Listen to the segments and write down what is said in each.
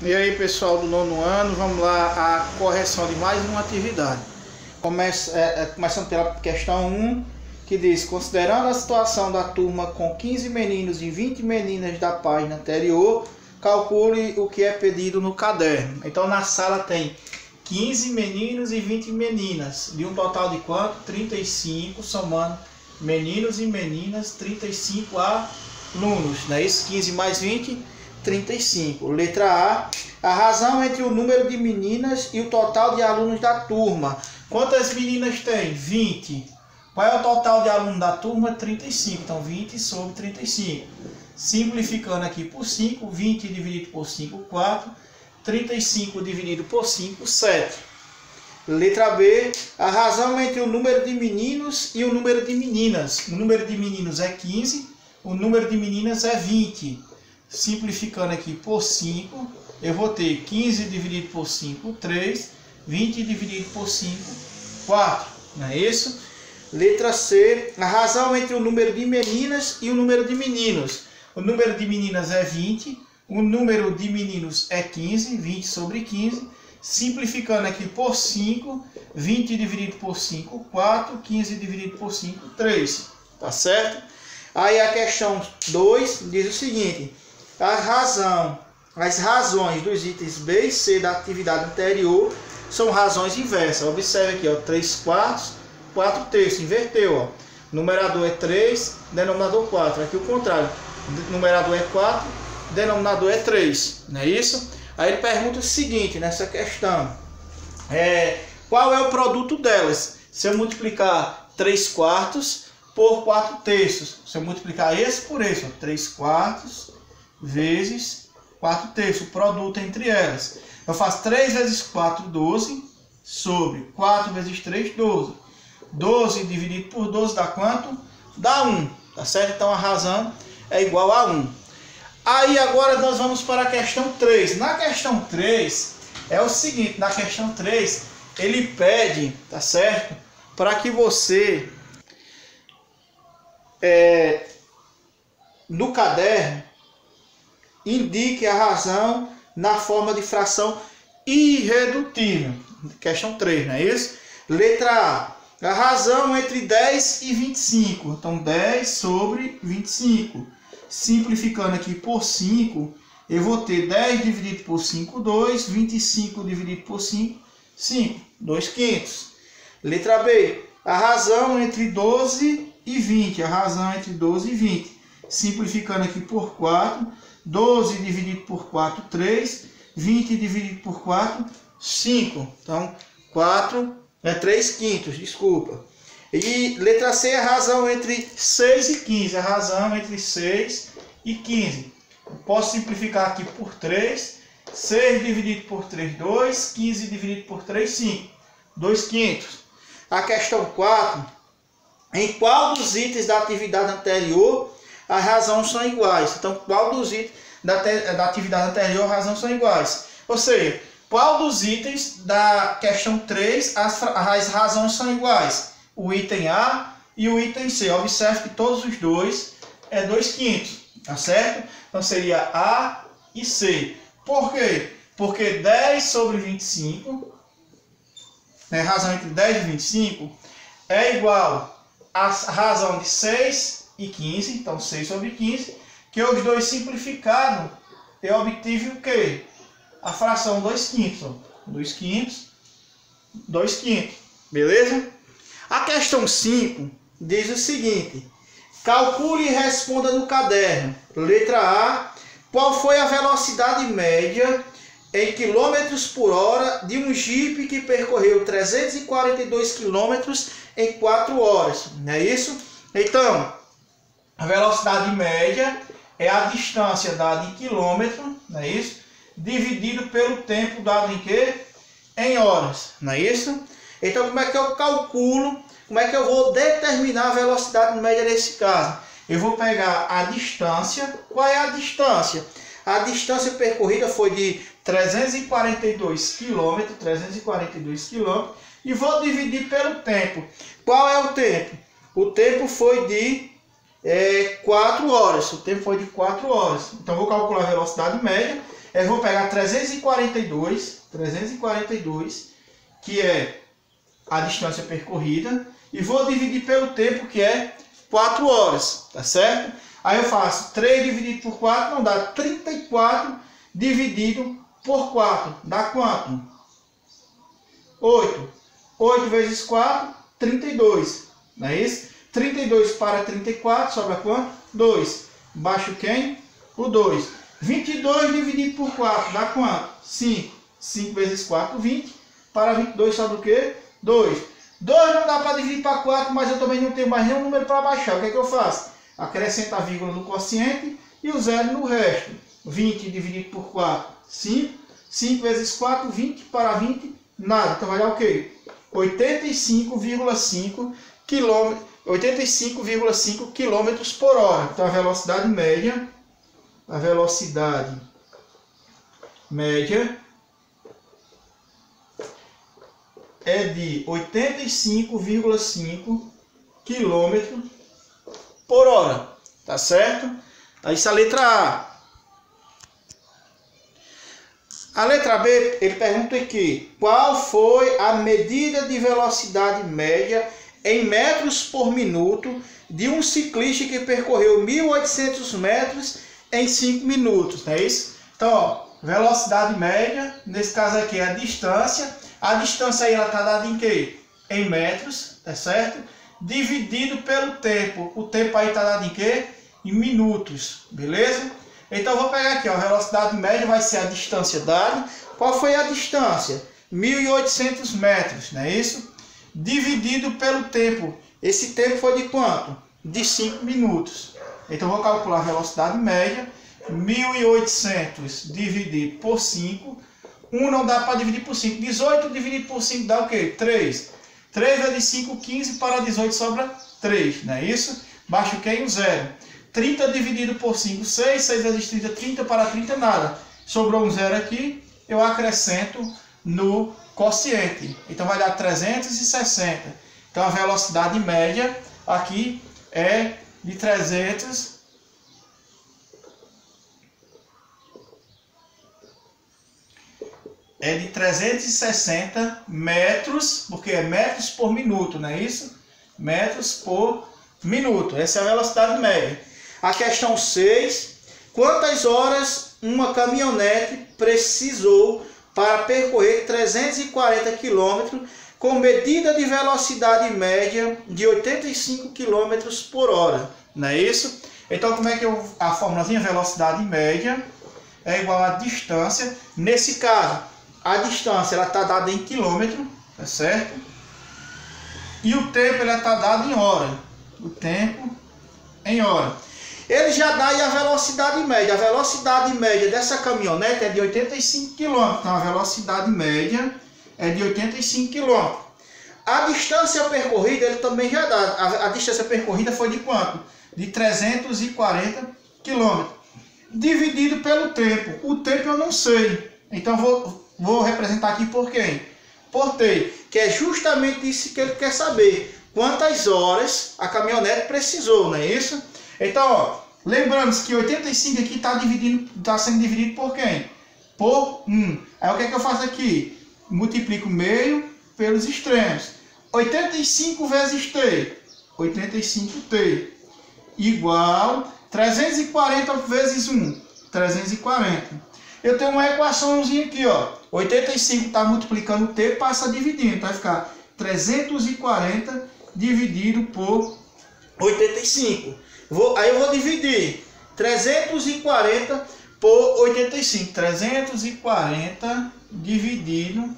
E aí, pessoal do nono ano, vamos lá a correção de mais uma atividade. Começando pela questão 1, que diz: considerando a situação da turma com 15 meninos e 20 meninas da página anterior, calcule o que é pedido no caderno. Então na sala tem 15 meninos e 20 meninas, de um total de quanto? 35, somando meninos e meninas, 35 alunos, não é isso? 15 mais 20, 35. Letra A razão entre o número de meninas e o total de alunos da turma. Quantas meninas tem? 20. Qual é o total de alunos da turma? 35. Então 20 sobre 35. Simplificando aqui por 5, 20 dividido por 5, 4. 35 dividido por 5, 7. Letra B, a razão entre o número de meninos e o número de meninas. O número de meninos é 15, o número de meninas é 20. Simplificando aqui por 5, eu vou ter 15 dividido por 5, 3. 20 dividido por 5, 4. Não é isso? Letra C, a razão entre o número de meninas e o número de meninos. O número de meninas é 20. O número de meninos é 15, 20 sobre 15. Simplificando aqui por 5, 20 dividido por 5, 4. 15 dividido por 5, 3. Tá certo? Aí a questão 2 diz o seguinte: as razões dos itens B e C da atividade anterior são razões inversas. Observe aqui, ó, 3 quartos, 4 terços. Inverteu, ó. Numerador é 3, denominador 4. Aqui o contrário. Numerador é 4, denominador é 3, não é isso? Aí ele pergunta o seguinte nessa questão: qual é o produto delas? Se eu multiplicar 3 quartos por 4 terços, se eu multiplicar esse por esse, ó, 3 quartos vezes 4 terços, o produto entre elas. Eu faço 3 vezes 4, 12, sobre 4 vezes 3, 12. 12 dividido por 12 dá quanto? Dá 1, tá certo? Então a razão é igual a 1. Aí agora nós vamos para a questão 3. Na questão 3 é o seguinte: na questão 3 ele pede, tá certo? Para que você no caderno indique a razão na forma de fração irredutível. Questão 3, não é isso? Letra A razão entre 10 e 25. Então 10 sobre 25. Simplificando aqui por 5, eu vou ter 10 dividido por 5, 2. 25 dividido por 5, 5. 2 quintos. Letra B, a razão entre 12 e 20. A razão entre 12 e 20. Simplificando aqui por 4. 12 dividido por 4, 3. 20 dividido por 4, 5. Então, 3 quintos, desculpa. E letra C, a razão entre 6 e 15. A razão entre 6 e 15. Eu posso simplificar aqui por 3. 6 dividido por 3, 2. 15 dividido por 3, 5. 2 quintos. A questão 4. Em qual dos itens da atividade anterior as razões são iguais? Então, qual dos itens da atividade anterior as razões são iguais? Ou seja, qual dos itens da questão 3 as razões são iguais? O item A e o item C. Observe que todos os dois é 2 quintos, tá certo? Então seria A e C. Por quê? Porque 10 sobre 25, razão entre 10 e 25, é igual a razão de 6 e 15, então 6 sobre 15, que os dois simplificados, eu obtive o quê? A fração 2 quintos. 2 quintos, 2 quintos, beleza? A questão 5 diz o seguinte: calcule e responda no caderno. Letra A, qual foi a velocidade média em quilômetros por hora de um Jeep que percorreu 342 quilômetros em 4 horas? Não é isso? Então, a velocidade média é a distância dada em quilômetro, não é isso? Dividido pelo tempo dado em quê? Em horas, não é isso? Então, como é que eu calculo, como é que eu vou determinar a velocidade média nesse caso? Eu vou pegar a distância. Qual é a distância? A distância percorrida foi de 342 km, e vou dividir pelo tempo. Qual é o tempo? O tempo foi de 4 horas. O tempo foi de 4 horas. Então, vou calcular a velocidade média. eu vou pegar 342, que é a distância percorrida, e vou dividir pelo tempo, que é 4 horas, tá certo? Aí eu faço 3 dividido por 4, não dá 34 dividido por 4, dá quanto? 8. 8 vezes 4, 32, não é isso? 32 para 34, sobra quanto? 2. Baixo quem? O 2. 22 dividido por 4, dá quanto? 5. 5 vezes 4, 20. Para 22 sobra o quê? 2. 2 não dá para dividir para 4, mas eu também não tenho mais nenhum número para baixar. O que é que eu faço? Acrescento a vírgula no quociente e o zero no resto. 20 dividido por 4, 5. 5 vezes 4, 20. Para 20, nada. Então vai dar o quê? 85,5 km por hora. Então a velocidade média é de 85,5 km por hora, tá certo? Isso é a letra A. A letra B, ele pergunta aqui, qual foi a medida de velocidade média em metros por minuto de um ciclista que percorreu 1.800 metros em 5 minutos, não é isso? Então, ó, velocidade média, nesse caso aqui é a distância. A distância aí ela está dada em quê? Em metros, tá certo? Dividido pelo tempo. O tempo aí está dado em quê? Em minutos, beleza? Então eu vou pegar aqui, ó, a velocidade média vai ser a distância dada. Qual foi a distância? 1.800 metros, não é isso? Dividido pelo tempo. Esse tempo foi de quanto? De 5 minutos. Então eu vou calcular a velocidade média. 1.800 dividido por 5. 1 não dá para dividir por 5. 18 dividido por 5 dá o quê? 3. 3 vezes 5, 15. Para 18 sobra 3. Não é isso? Baixa o quê? O 0. 30 dividido por 5, 6. 6 vezes 30, 30. Para 30, nada. Sobrou um 0 aqui. Eu acrescento no quociente. Então vai dar 360. Então a velocidade média aqui é de 360 metros, porque é metros por minuto, não é isso? Metros por minuto. Essa é a velocidade média. A questão 6. Quantas horas uma caminhonete precisou para percorrer 340 km com medida de velocidade média de 85 km por hora? Não é isso? Então, como é que a formulazinha velocidade média é igual à distância? Nesse caso, a distância ela está dada em quilômetro, tá certo? E o tempo ela está dado em hora. O tempo em hora. Ele já dá aí a velocidade média. A velocidade média dessa caminhonete é de 85 km. Então a velocidade média é de 85 km. A distância percorrida ele também já dá. A distância percorrida foi de quanto? De 340 km. Dividido pelo tempo. O tempo eu não sei. Então vou representar aqui por quem? Por T, que é justamente isso que ele quer saber. Quantas horas a caminhonete precisou, não é isso? Então, ó, lembrando que 85 aqui está sendo dividido por quem? Por 1. Aí o que é que eu faço aqui? Multiplico meio pelos extremos. 85 vezes T. 85T. Igual 340 vezes 1. 340. Eu tenho uma equaçãozinha aqui, ó. 85 está multiplicando T, passa dividindo. Então vai ficar 340 dividido por 85. Aí eu vou dividir 340 por 85. 340 dividido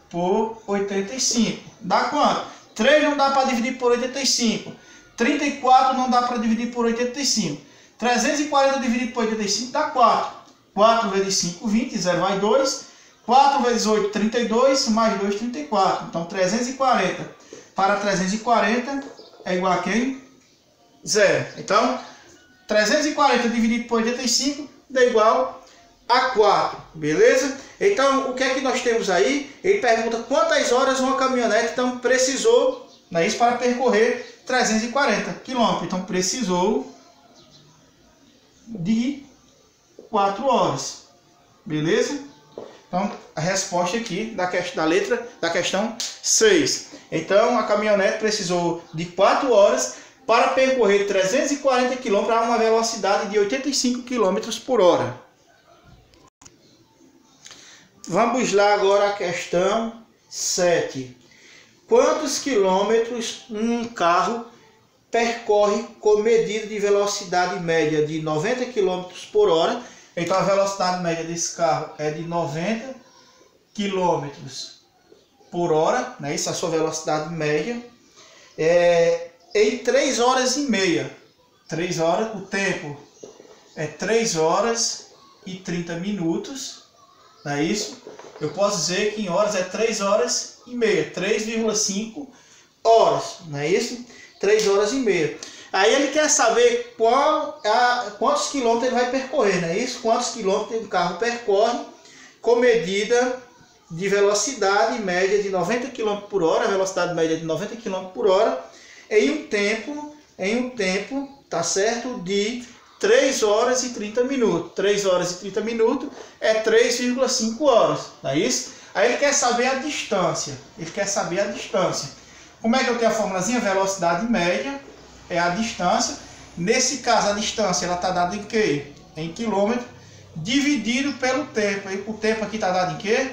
por 85. Dá quanto? 3 não dá para dividir por 85. 34 não dá para dividir por 85. 340 dividido por 85 dá 4. 4 vezes 5, 20. 0 vai 2. 4 vezes 8, 32. Mais 2, 34. Então 340 para 340 é igual a quem? 0. Então 340 dividido por 85 dá igual a 4. Beleza? Então o que é que nós temos aí? Ele pergunta quantas horas uma caminhonete então precisou, não é isso, para percorrer 340 km. Então precisou de 4 horas. Beleza? Então, a resposta aqui da questão 6. Então, a caminhonete precisou de 4 horas para percorrer 340 km a uma velocidade de 85 km por hora. Vamos lá agora a questão 7. Quantos quilômetros um carro percorre com medida de velocidade média de 90 km por hora? Então a velocidade média desse carro é de 90 km por hora, né? Isso é a sua velocidade média. Em 3 horas e meia. 3 horas, o tempo é 3 horas e 30 minutos. Não é isso? Eu posso dizer que em horas é 3 horas e meia, 3,5 horas, não é isso? 3 horas e meia. Aí ele quer saber quantos quilômetros ele vai percorrer, não é isso? Quantos quilômetros um carro percorre com medida de velocidade média de 90 km por hora, a velocidade média de 90 km por hora, em um tempo, tá certo? De 3 horas e 30 minutos. 3 horas e 30 minutos é 3,5 horas, não é isso? Aí ele quer saber a distância. Como é que eu tenho a formulazinha? Velocidade média é a distância. Nesse caso, a distância ela está dada em quê? Em quilômetro, dividido pelo tempo. E o tempo aqui está dado em quê?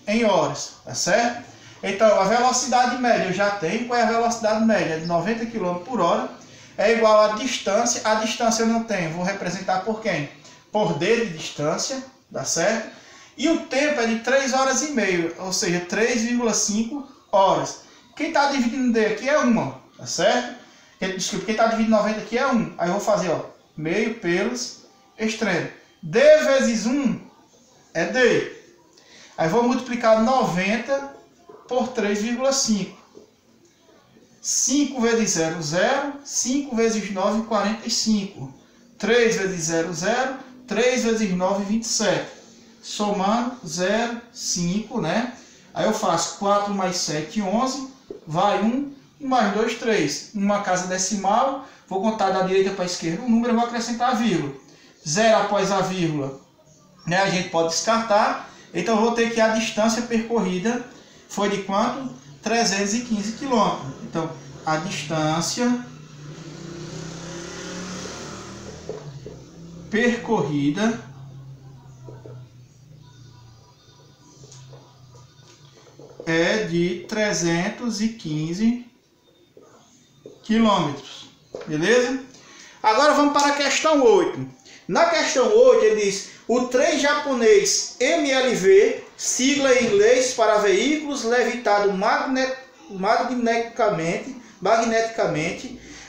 Em horas, tá certo? Então, a velocidade média eu já tenho. Qual é a velocidade média? De 90 km por hora. É igual à distância. A distância eu não tenho. Vou representar por quem? Por D de distância, tá certo? E o tempo é de 3 horas e meia, ou seja, 3,5 horas. Quem está dividindo D aqui é 1, tá certo? Desculpa, quem está dividindo 90 aqui é 1. Aí eu vou fazer, ó, meio pelos extremos. D vezes 1 é D. Aí vou multiplicar 90 por 3,5. 5 vezes 0, 0. 5 vezes 9, 45. 3 vezes 0, 0. 3 vezes 9, 27. Somando 0, 5, né? Aí eu faço 4 mais 7, 11. Vai 1, mais 2, 3. Uma casa decimal. Vou contar da direita para a esquerda o número e vou acrescentar a vírgula. 0 após a vírgula, né? A gente pode descartar. Então eu vou ter que a distância percorrida foi de quanto? 315 km. Então a distância percorrida é de 315 quilômetros. Beleza? Agora vamos para a questão 8. Na questão 8 ele diz: o trem japonês MLV, sigla em inglês para veículos levitados magneticamente,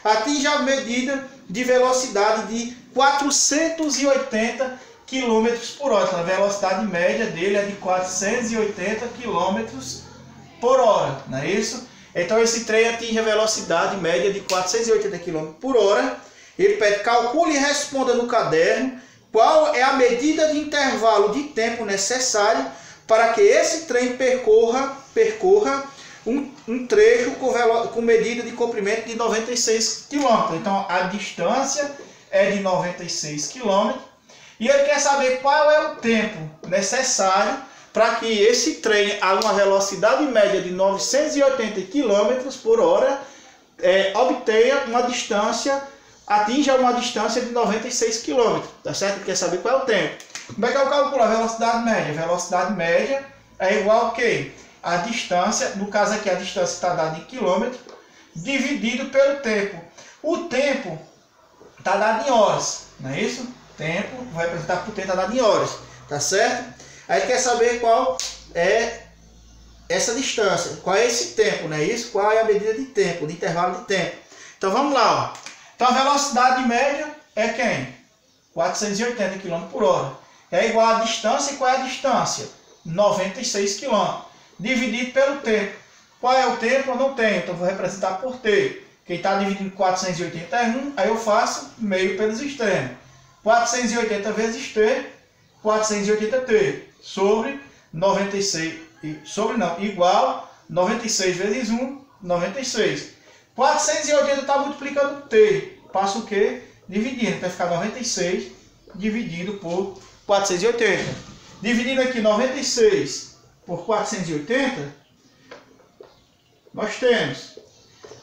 atinge a medida de velocidade de 480 km por hora. Então, a velocidade média dele é de 480 km por hora, não é isso? Então esse trem atinge a velocidade média de 480 km por hora. Ele pede: calcule e responda no caderno qual é a medida de intervalo de tempo necessário para que esse trem percorra um trecho com medida de comprimento de 96 km. Então a distância é de 96 km. E ele quer saber qual é o tempo necessário para que esse trem a uma velocidade média de 980 km por hora atinja uma distância de 96 km. Tá certo? Ele quer saber qual é o tempo. Como é que eu calculo a velocidade média? A velocidade média é igual a quê? A distância, no caso aqui a distância está dada em quilômetro, dividido pelo tempo. O tempo está dado em horas, não é isso? Tempo, vou representar por tempo, está dado em horas, tá certo? Aí ele quer saber qual é essa distância, qual é esse tempo, não é isso? Qual é a medida de tempo, de intervalo de tempo. Então vamos lá, ó. Então a velocidade média é quem? 480 km por hora. É igual a distância, e qual é a distância? 96 km. Dividido pelo tempo. Qual é o tempo? Eu não tenho, então vou representar por T. Quem está dividindo 480 é 1, aí eu faço meio pelos extremos. 480 vezes T, 480T, sobre 96, igual 96 vezes 1, 96. 480 está multiplicando T, passa o quê? Dividindo, vai ficar 96 dividido por 480. Dividindo aqui 96 por 480, nós temos...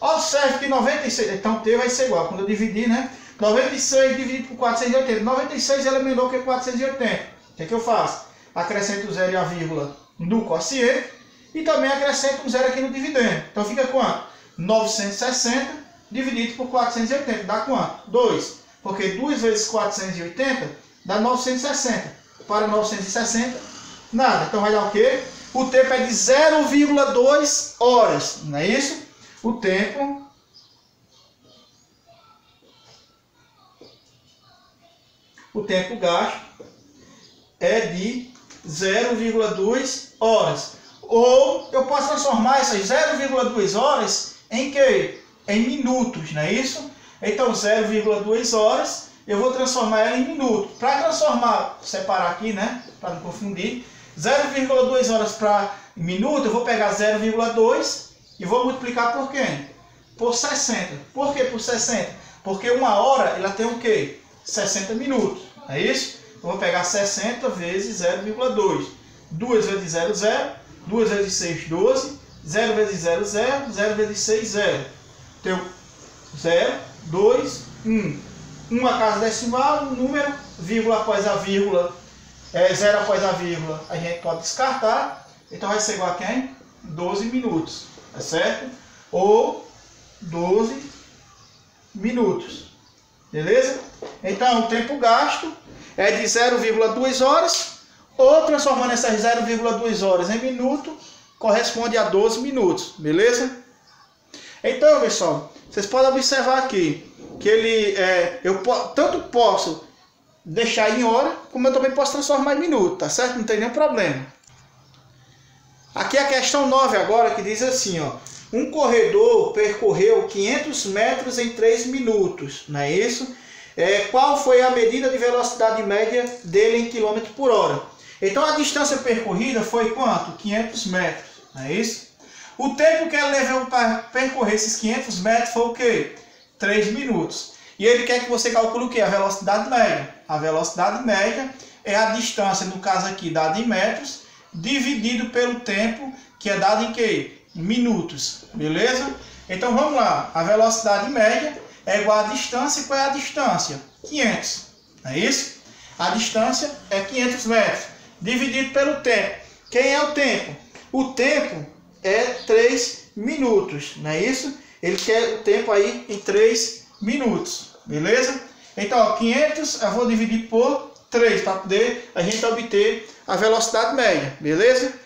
Observe que 96... Então, T vai ser igual. Quando eu dividir, né? 96 dividido por 480. 96 é menor que 480. O que é que eu faço? Acrescento o 0 e a vírgula no quociente. E também acrescento um 0 aqui no dividendo. Então, fica quanto? 960 dividido por 480. Dá quanto? 2. Porque 2 vezes 480 dá 960. Para 960, nada. Então, vai dar o quê? O tempo é de 0,2 horas. Não é isso? O tempo gasto é de 0,2 horas. Ou eu posso transformar essas 0,2 horas em quê? Em minutos, não é isso? Então 0,2 horas eu vou transformar ela em minuto. Para transformar, separar aqui, né? Para não confundir, 0,2 horas para minuto, eu vou pegar 0,2 e vou multiplicar por quem? Por 60. Por que por 60? Porque uma hora ela tem o quê? 60 minutos. É isso? Eu vou pegar 60 vezes 0,2. 2 vezes 0, 0. 2 vezes 6, 12. 0 vezes 0, 0. 0 vezes 6, 0. Tenho 0, 2, 1. 1 a casa decimal, número, vírgula após a vírgula, 0 após a vírgula, a gente pode descartar. Então vai ser igual a quem? 12 minutos. Tá certo? Ou 12 minutos. Beleza? Então, o tempo gasto é de 0,2 horas, ou transformando essas 0,2 horas em minuto, corresponde a 12 minutos. Beleza? Então, pessoal, vocês podem observar aqui que eu tanto posso deixar em hora, como eu também posso transformar em minuto, tá certo? Não tem nenhum problema. Aqui a questão 9 agora, que diz assim, ó. Um corredor percorreu 500 metros em 3 minutos, não é isso? Qual foi a medida de velocidade média dele em km por hora? Então a distância percorrida foi quanto? 500 metros, não é isso? O tempo que ele levou para percorrer esses 500 metros foi o quê? 3 minutos. E ele quer que você calcule o quê? A velocidade média. A velocidade média é a distância, no caso aqui, dada em metros, dividido pelo tempo, que é dado em quê? Minutos, beleza? Então vamos lá, a velocidade média é igual à distância. Qual é a distância? 500, não é isso? A distância é 500 metros, dividido pelo tempo. Quem é o tempo? O tempo é 3 minutos, não é isso? Ele quer o tempo aí em 3 minutos, beleza? Então, ó, 500 eu vou dividir por 3 para poder a gente obter a velocidade média, beleza?